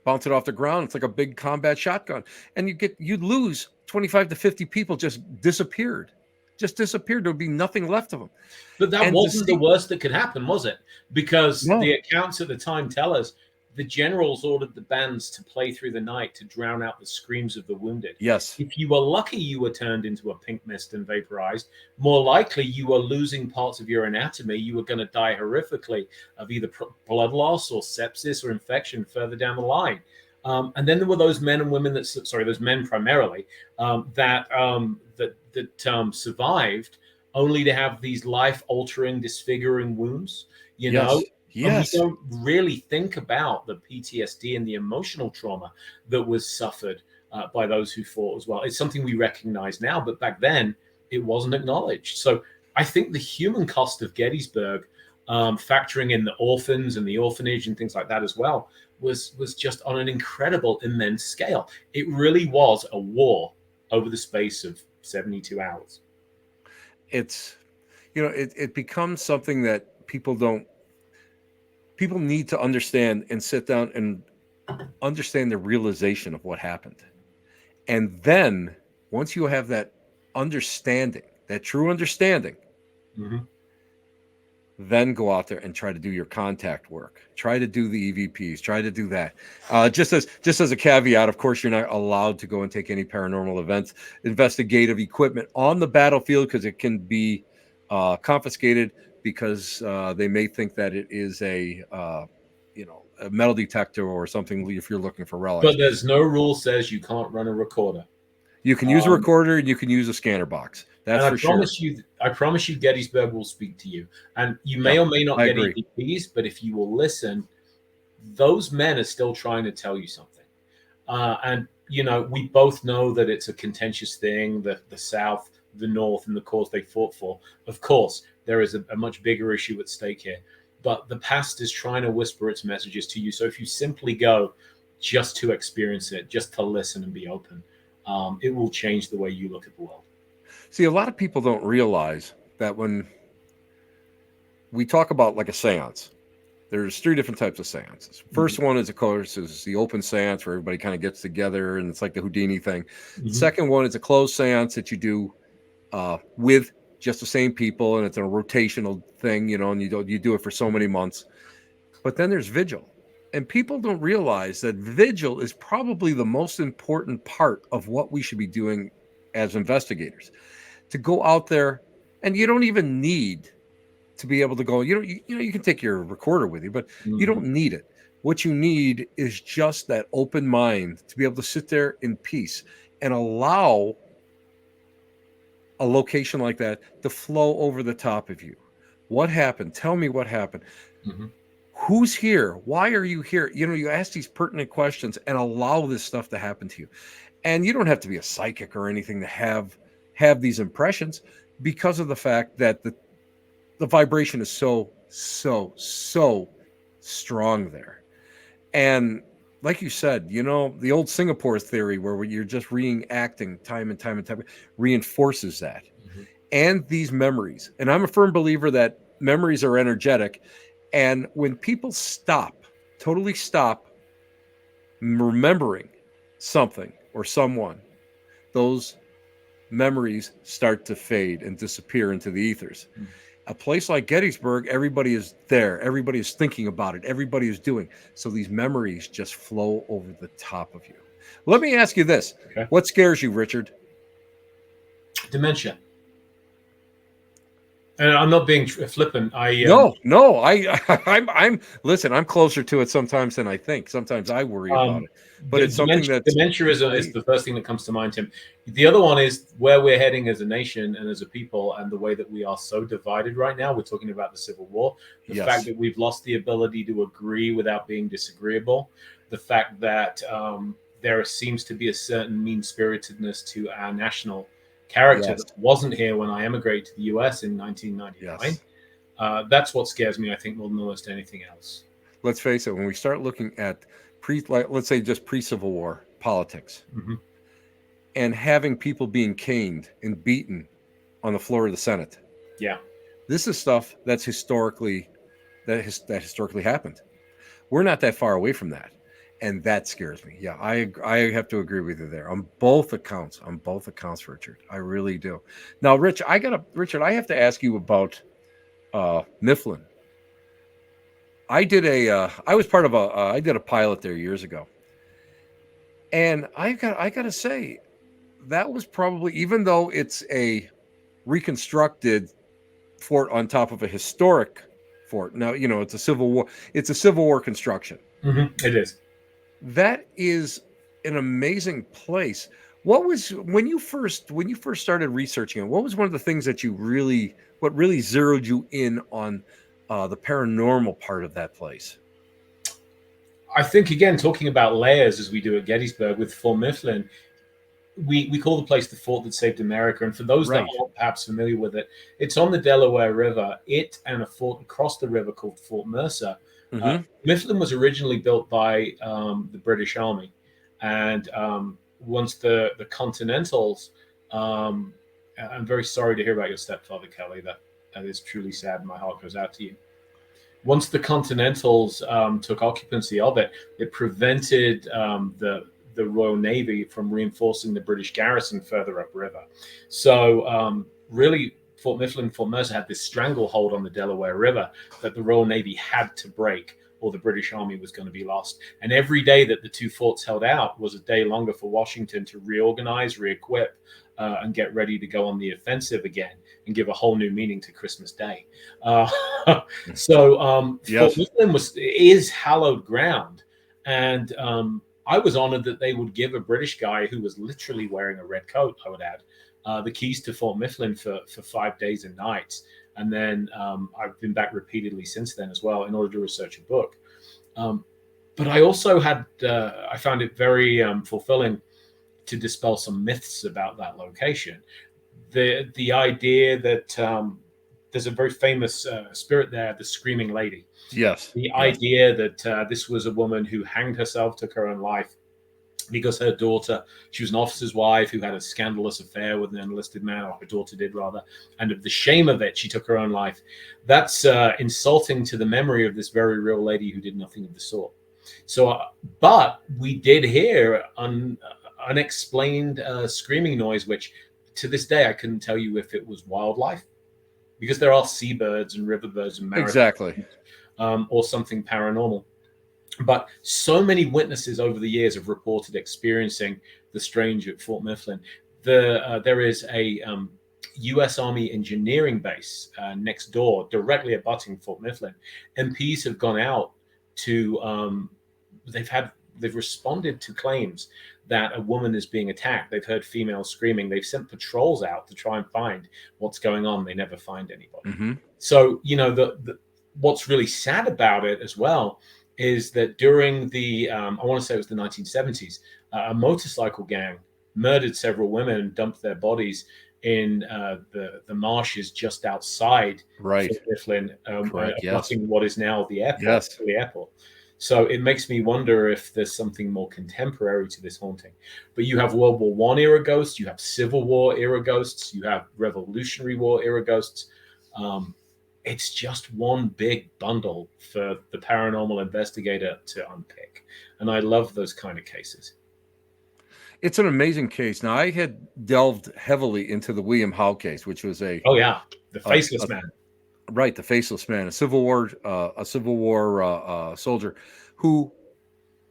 bounce it off the ground. It's like a big combat shotgun, and you'd lose 25 to 50 people. Just disappeared. There'd be nothing left of them. But that And to wasn't the see, worst that could happen, was it? Because no, the accounts at the time tell us the generals ordered the bands to play through the night to drown out the screams of the wounded. yes, If you were lucky, you were turned into a pink mist and vaporized. More likely, you were losing parts of your anatomy. You were going to die horrifically of either blood loss or sepsis or infection further down the line. And then there were those men and women those men primarily, that survived, only to have these life-altering, disfiguring wounds. You yes, know, And we Yes. don't really think about the PTSD and the emotional trauma that was suffered by those who fought as well. It's something we recognize now, but back then it wasn't acknowledged. So I think the human cost of Gettysburg, factoring in the orphans and the orphanage and things like that as well, was just on an incredible, immense scale. It really was a war over the space of 72 hours. It's, it becomes something that people need to understand and sit down and understand the realization of what happened. And then once you have that understanding, that true understanding, Mhm. then go out there and try to do your contact work. Try to do the EVPs. Try to do that. Just as a caveat, of course, you're not allowed to go and take any paranormal events, investigative equipment on the battlefield because it can be confiscated because they may think that it is a metal detector or something if you're looking for relics. But there's no rule says you can't run a recorder. You can use a Um, recorder and you can use a scanner box. and That's for sure. I promise you, Gettysburg will speak to you. And you may Yep, or may not I get agree. EVPs, but if you will listen, those men are still trying to tell you something. And we both know that it's a contentious thing. The South, the North, and the cause they fought for. Of course, there is a much bigger issue at stake here. But the past is trying to whisper its messages to you. So if you simply go just to experience it, just to listen and be open, it will change the way you look at the world. See, a lot of people don't realize that when we talk about like a seance, there's three different types of seances. First one is, of course, is the open seance where everybody kind of gets together and it's like the Houdini thing. Mhm. Second one is a closed seance that you do with just the same people, and it's a rotational thing, and you do it for so many months. But then there's vigil, and people don't realize that vigil is probably the most important part of what we should be doing as investigators. To go out there, and you don't even need to be able to go. You can take your recorder with you, but you don't Mhm. need it. What you need is just that open mind to be able to sit there in peace and allow a location like that to flow over the top of you. What happened? Tell me what happened. Mhm. Who's here? Why are you here? You ask these pertinent questions and allow this stuff to happen to you. And you don't have to be a psychic or anything to have these impressions, because of the fact that the vibration is so strong there. And like you said, the old Singapore theory where you're just reenacting time and time and time reinforces that. Mhm. And these memories. And I'm a firm believer that memories are energetic. And when people totally stop remembering something or someone, those memories start to fade and disappear into the ethers. Mhm. A place like Gettysburg, everybody is there. Everybody is thinking about it. Everybody is doing. So these memories just flow over the top of you. Let me ask you this. Okay. What scares you, Richard? Dementia. And I'm not being flippant. No. I'm listen. I'm closer to it sometimes than I think. Sometimes I worry about Um, it, but it's something that's dementia is the first thing that comes to mind, Tim. The other one is where we're heading as a nation and as a people, and the way that we are so divided right now. We're talking about the Civil War, the fact yes, that we've lost the ability to agree without being disagreeable, the fact that there seems to be a certain mean spiritedness to our national character yes, that wasn't here when I emigrated to the US in 1999. yes. That's what scares me, I think, more than almost anything else. Let's face it. When we start looking at let's say just pre-Civil War politics, Mhm. and having people being caned and beaten on the floor of the Senate, Yeah. this is stuff that historically happened. We're not that far away from that, and that scares me. Yeah, I have to agree with you there on both accounts. On both accounts, Richard, I really do. Now, Richard, I have to ask you about Mifflin. I was part of I did a pilot there years ago, and I got to say that was probably, even though it's a reconstructed fort on top of a historic fort. Now, it's a Civil War construction. It is. That is an amazing place. What was when you first started researching it? What was one of the things that what really zeroed you in on the paranormal part of that place? I think, again, talking about layers as we do at Gettysburg with Fort Mifflin, we call the place the fort that saved America. And for those that Right. aren't perhaps familiar with it, it's on the Delaware River. It and a fort across the river called Fort Mercer. Hmm. Mifflin was originally built by the British Army. And once the Continentals, um, I'm very sorry to hear about your stepfather, Kelly. That is truly sad. My heart goes out to you. Once the Continentals took occupancy of it, it prevented the Royal Navy from reinforcing the British garrison further upriver. So really, Fort Mifflin, Fort Mercer had this stranglehold on the Delaware River that the Royal Navy had to break, or the British Army was going to be lost. And every day that the two forts held out was a day longer for Washington to reorganize, re-equip, and get ready to go on the offensive again and give a whole new meaning to Christmas Day. Uh, so Fort Yes. Mifflin is hallowed ground, and I was honored that they would give a British guy who was literally wearing a red coat, I would add, the keys to Fort Mifflin for 5 days and nights. And then I've been back repeatedly since then as well in order to research a book. But I also I found it very fulfilling to dispel some myths about that location. The idea that there's a very famous spirit there, the Screaming Lady. Yes. The Yes. idea that this was a woman who hanged herself, took her own life because her daughter, she was an officer's wife who had a scandalous affair with an enlisted man, or her daughter did rather, and of the shame of it, she took her own life. That's insulting to the memory of this very real lady who did nothing of the sort. So, but we did hear unexplained screaming noise, which to this day I couldn't tell you if it was wildlife, because there are seabirds and river birds and maritime, Exactly. or something paranormal. But so many witnesses over the years have reported experiencing the strange at Fort Mifflin. There is a U.S. Army engineering base next door, directly abutting Fort Mifflin. MPs have gone out to they've responded to claims that a woman is being attacked. They've heard females screaming. They've sent patrols out to try and find what's going on. They never find anybody. Hmm. So what's really sad about it as well is that during the I want to say it was the 1970s, a motorcycle gang murdered several women and dumped their bodies in the marshes just outside Right. Fort Mifflin, Correct. Yes. abutting what is now the airport. Yes. The airport. So it makes me wonder if there's something more contemporary to this haunting. But you have World War One era ghosts, you have Civil War era ghosts, you have Revolutionary War era ghosts. It's just one big bundle for the paranormal investigator to unpick. And I love those kind of cases. It's an amazing case. Now, I had delved heavily into the William Howe case, which was the Faceless Man. Right, the faceless man, a Civil War soldier who,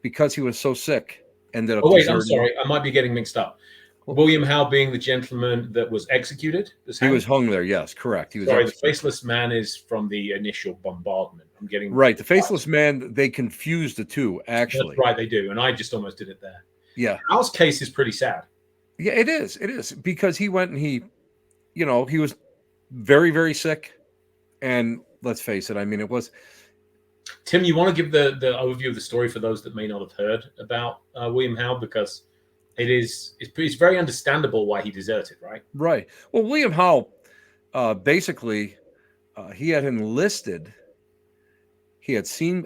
because he was so sick, ended up. Oh wait, I'm deserting. sorry, I might be getting mixed up. William Howe being the gentleman that was executed. He was hung there. Yes, correct. He was. Sorry, the Faceless Man is from the initial bombardment. I'm getting right. The Faceless Man. They confused the two. Actually, that's right, they do, and I just almost did it there. Yeah, Howe's case is pretty sad. Yeah, it is. It is because he went and he was very, very sick, and let's face it. I mean, it was. Tim, you want to give the overview of the story for those that may not have heard about William Howe, because it's very understandable why he deserted, right? Right. Well, William Howe, basically, he had enlisted. He had seen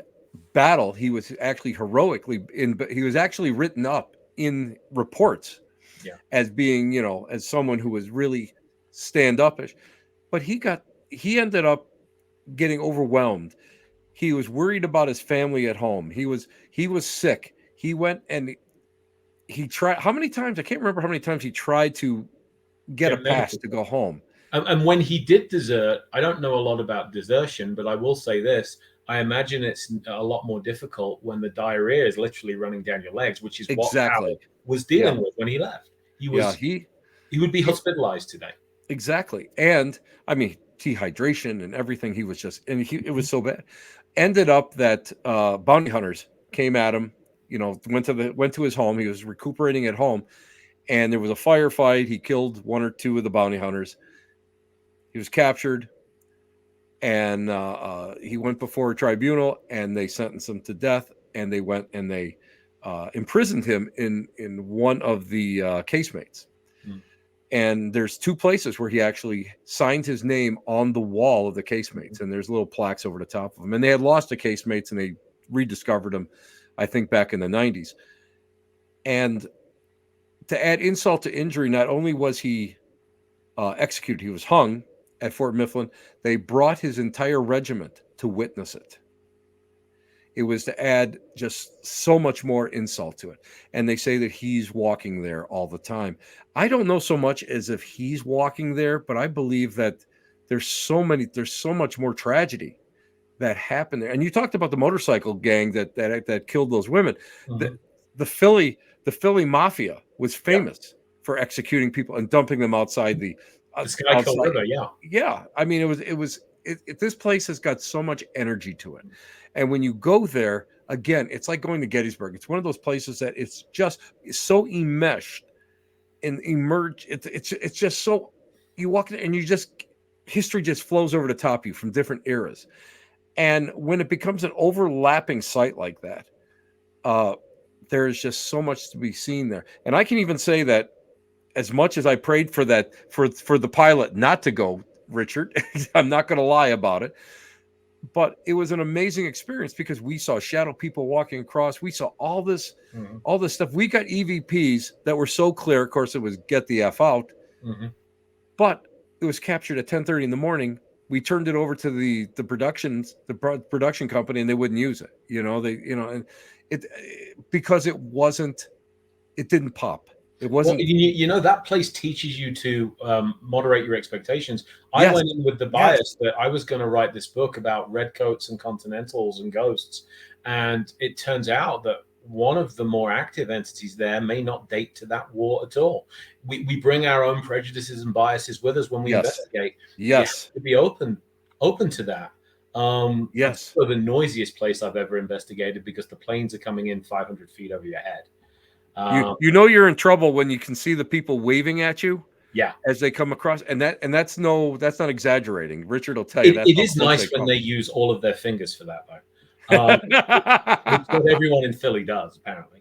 battle. He was actually he was actually written up in reports as being, as someone who was really stand-upish. But he ended up getting overwhelmed. He was worried about his family at home. He was sick. He went and he tried. How many times? I can't remember how many times he tried to get a pass to go home. And when he did desert, I don't know a lot about desertion, but I will say this. I imagine it's a lot more difficult when the diarrhea is literally running down your legs, which is what Howard was dealing with when he left. He would be hospitalized today. Exactly. And I mean, dehydration and everything. He was just, and it was so bad. Ended up that bounty hunters came at him, went to his home. He was recuperating at home, and there was a firefight. He killed one or two of the bounty hunters. He was captured. and he went before a tribunal, and they sentenced him to death. And they went and they imprisoned him in one of the casemates. Mm. And there's two places where he actually signed his name on the wall of the casemates, and there's little plaques over the top of them. And they had lost the casemates, and they rediscovered them, I think, back in the 90s. And to add insult to injury, not only was he executed, he was hung at Fort Mifflin. They brought his entire regiment to witness it. It was to add just so much more insult to it. And they say that he's walking there all the time. I don't know so much as if he's walking there, but I believe that there's so much more tragedy that happened there. And you talked about the motorcycle gang that killed those women. Mm-hmm. The Philly mafia was Yeah. famous for executing people and dumping them outside the Schuylkill River. Yeah. Yeah. I mean, this place has got so much energy to it. And when you go there, again, it's like going to Gettysburg. It's one of those places that it's just so enmeshed and emerge. It's just so, you walk in and history just flows over the top of you from different eras. And when it becomes an overlapping site like that, there is just so much to be seen there. And I can even say that as much as I prayed for that, for the pilot not to go, Richard, I'm not going to lie about it, but it was an amazing experience because we saw shadow people walking across. We saw all this stuff. We got EVPs that were so clear. Of course, it was get the F out, but it was captured at 10:30 in the morning. We turned it over to the production company, and they wouldn't use it. And it because it didn't pop. It wasn't. Well, that place teaches you to moderate your expectations. I Yes. went in with the bias that I was going to write this book about redcoats and continentals and ghosts, and it turns out that one of the more active entities there may not date to that war at all. We bring our own prejudices and biases with us when we investigate. Yes. To be open to that. Yes. It's the noisiest place I've ever investigated because the planes are coming in 500 feet over your head. You're in trouble when you can see the people waving at you. Yeah, as they come across, and that's not exaggerating. Richard will tell you it is nice when they use all of their fingers for that, though. Which what everyone in Philly does, apparently.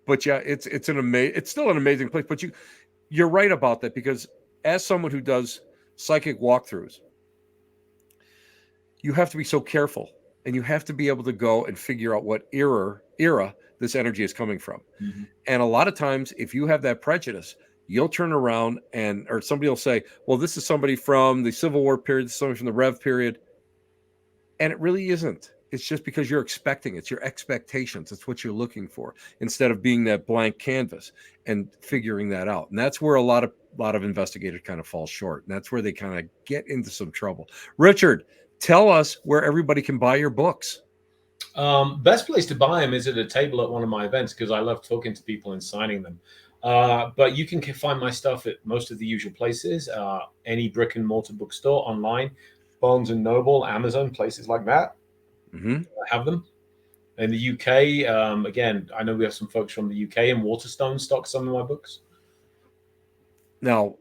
But yeah, it's still an amazing place. But you're right about that, because as someone who does psychic walkthroughs, you have to be so careful, and you have to be able to go and figure out what era this energy is coming from. Mm-hmm. And a lot of times, if you have that prejudice, you'll turn around or somebody will say, well, this is somebody from the Civil War period, this is somebody from the Rev period. And it really isn't. It's just because you're expecting. It's your expectations. It's what you're looking for, instead of being that blank canvas and figuring that out. And that's where a lot of investigators kind of fall short. And that's where they kind of get into some trouble. Richard, tell us where everybody can buy your books. Best place to buy them is at a table at one of my events, because I love talking to people and signing them. But you can find my stuff at most of the usual places, any brick and mortar bookstore, online, Barnes and Noble, Amazon, places like that. Mm-hmm. I have them. In the UK, again, I know we have some folks from the UK, and Waterstone stock some of my books. Now,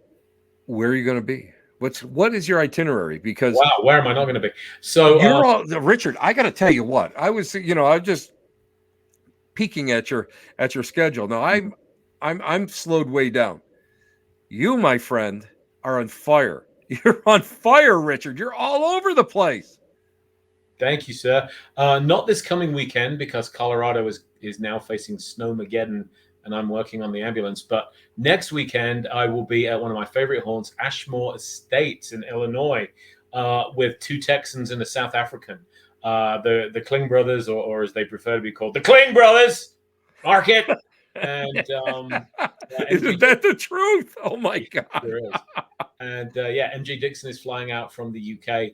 where are you going to be? What is your itinerary? Because wow, where am I not going to be? So you're Richard. I got to tell you what I was. I'm just peeking at your schedule. Now I'm slowed way down. You, my friend, are on fire. You're on fire, Richard. You're all over the place. Thank you, sir. Not this coming weekend, because Colorado is now facing Snowmageddon, and I'm working on the ambulance. But next weekend, I will be at one of my favorite haunts, Ashmore Estates in Illinois, with two Texans and a South African. The Kling brothers, or as they prefer to be called, the Kling brothers. Mark it. And isn't that the truth? Oh my God! There is. And MJ Dixon is flying out from the UK.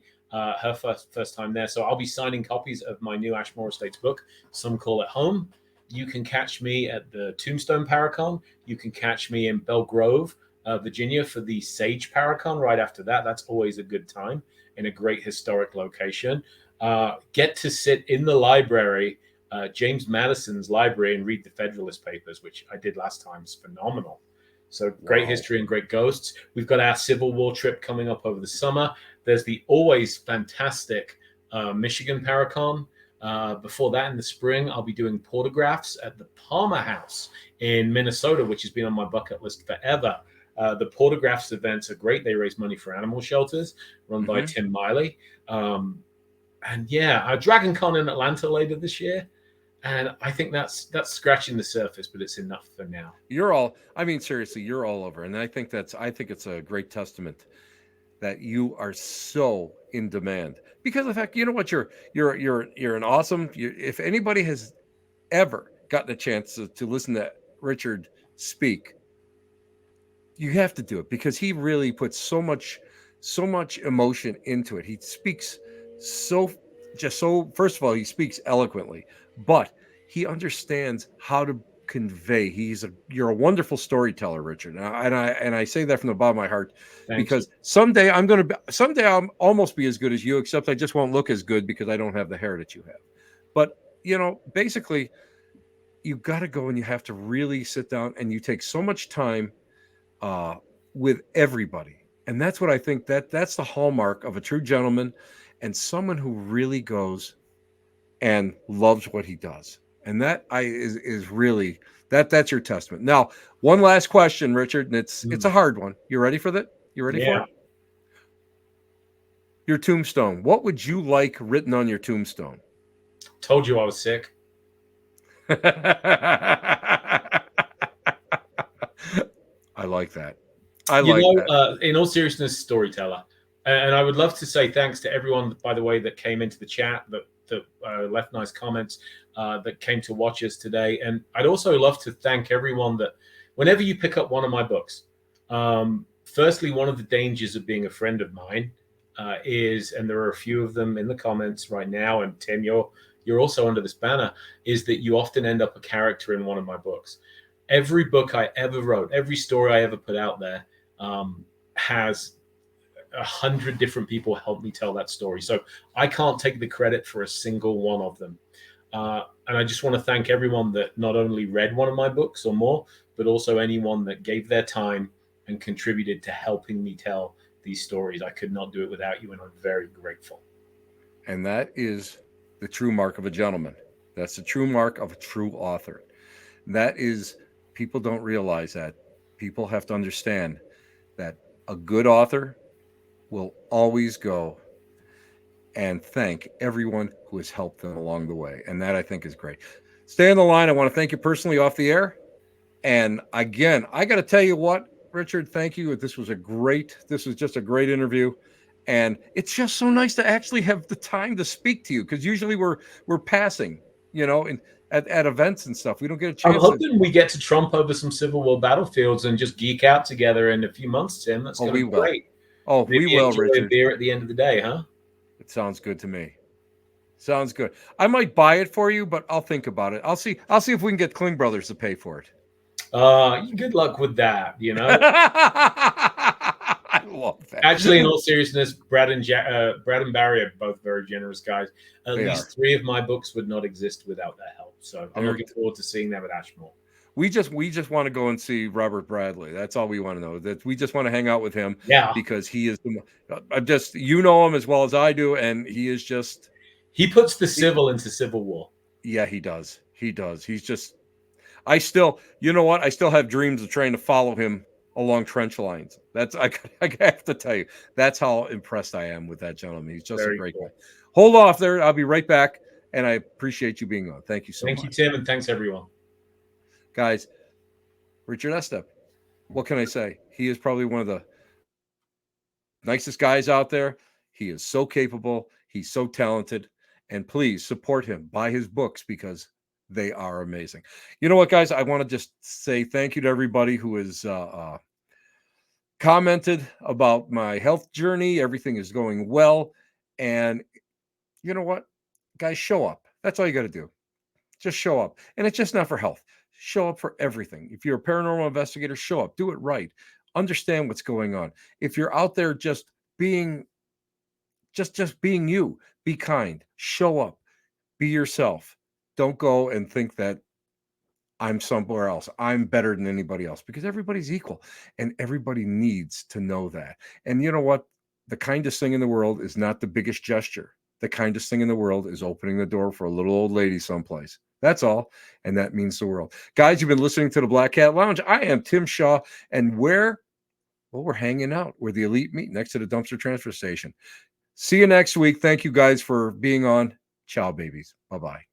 Her first time there. So I'll be signing copies of my new Ashmore Estates book, Some Call It Home. You can catch me at the Tombstone Paracon. You can catch me in Belle Grove, Virginia, for the Sage Paracon right after that. That's always a good time in a great historic location. Get to sit in the library, James Madison's library, and read the Federalist Papers, which I did last time. It's phenomenal. So great Wow. history and great ghosts. We've got our Civil War trip coming up over the summer. There's the always fantastic Michigan Paracon. Before that, in the spring, I'll be doing portographs at the Palmer House in Minnesota, which has been on my bucket list forever. The portographs events are great. They raise money for animal shelters run by Tim Miley. And yeah, Dragon Con in Atlanta later this year. And I think that's scratching the surface, but it's enough for now. I mean, seriously, you're all over. And I think it's a great testament that you are so in demand because of the fact, you know what, you're an awesome, if anybody has ever gotten a chance to listen to Richard speak, you have to do it because he really puts so much emotion into it. He speaks so first of all, he speaks eloquently, but he understands how to convey. You're a wonderful storyteller, Richard. And I say that from the bottom of my heart Thank you. because someday I'll almost be as good as you, except I just won't look as good because I don't have the hair that you have. But basically, you got to go and you have to really sit down and you take so much time uh, with everybody. And that's what I think that's the hallmark of a true gentleman and someone who really goes and loves what he does. And that is really that's your testament. Now, one last question, Richard, and it's a hard one. You ready for that? You ready for Yeah. it? Your tombstone. What would you like written on your tombstone? Told you I was sick. I like that. I like that. In all seriousness, storyteller. And I would love to say thanks to everyone, by the way, that came into the chat, that left nice comments, that came to watch us today. And I'd also love to thank everyone that whenever you pick up one of my books, firstly, one of the dangers of being a friend of mine is, and there are a few of them in the comments right now, and Tim, you're also under this banner, is that you often end up a character in one of my books. Every book I ever wrote, every story I ever put out there, has 100 different people help me tell that story. So I can't take the credit for a single one of them. And I just want to thank everyone that not only read one of my books or more, but also anyone that gave their time and contributed to helping me tell these stories. I could not do it without you, and I'm very grateful. And that is the true mark of a gentleman. That's the true mark of a true author. That is, people don't realize that. People have to understand that a good author will always go and thank everyone who has helped them along the way. And that I think is great. Stay on the line. I want to thank you personally off the air. And again, I got to tell you what, Richard, thank you. This was just a great interview. And it's just so nice to actually have the time to speak to you because usually we're passing, at events and stuff. We don't get a I'm chance hoping we get to trump over some Civil War battlefields and just geek out together in a few months, Tim. That's going to be great. Oh, Maybe we will, enjoy Richard. a beer at the end of the day, huh? It sounds good to me. Sounds good. I might buy it for you, but I'll think about it. I'll see if we can get Kling Brothers to pay for it. Good luck with that, I love that. Actually, in all seriousness, Brad and Barry are both very generous guys. At least 3 of my books would not exist without their help. So I'm looking forward to seeing them at Ashmore. We just want to go and see Robert Bradley. That's all we want to know. That we just want to hang out with him. Yeah, because he is. I'm just know him as well as I do, and he is just. He puts the civil into Civil War. Yeah, he does. He does. He's just. I still, I still have dreams of trying to follow him along trench lines. That's I have to tell you. That's how impressed I am with that gentleman. He's just a great guy. Hold off there. I'll be right back, and I appreciate you being on. Thank you so much. Thank you, Tim, and thanks everyone. Guys, Richard Estep, what can I say? He is probably one of the nicest guys out there. He is so capable. He's so talented. And please support him. Buy his books because they are amazing. You know what, guys? I want to just say thank you to everybody who has commented about my health journey. Everything is going well. And you know what? Guys, show up. That's all you got to do. Just show up. And it's just not for health. Show up for everything. If you're a paranormal investigator, show up. Do it right. Understand what's going on. If you're out there just being you, be kind. Show up. Be yourself. Don't go and think that I'm somewhere else. I'm better than anybody else, because everybody's equal and everybody needs to know that. And you know what? The kindest thing in the world is not the biggest gesture. The kindest thing in the world is opening the door for a little old lady someplace. That's all. And that means the world. Guys, you've been listening to the Black Cat Lounge. I am Tim Shaw. And well, we're hanging out. We're the Elite Meat next to the dumpster transfer station. See you next week. Thank you guys for being on. Ciao, babies. Bye-bye.